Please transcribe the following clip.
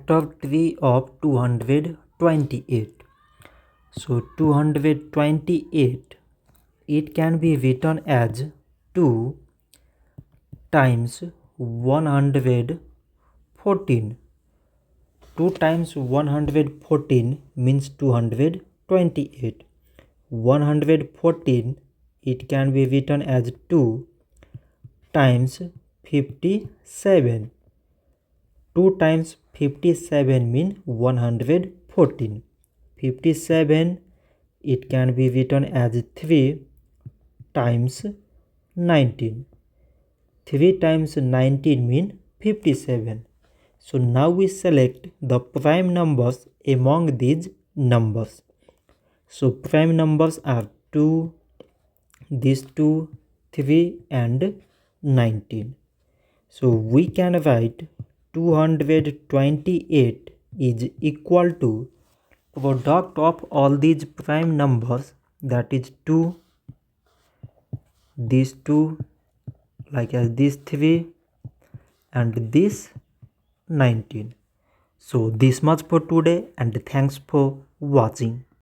Factor tree of 228. So 228, it can be written as 2 times 114. 2 times 114 means 228. 114, it can be written as 2 times 57. 2 times 57 means 114. 57, it can be written as 3 times 19. 3 times 19 means 57. So now we select the prime numbers among these numbers. So prime numbers are 2, these 2, 3 and 19. So we can write 228 is equal to product of all these prime numbers, that is 2, these 2, like as these 3 and this 19. So this much for today, and thanks for watching.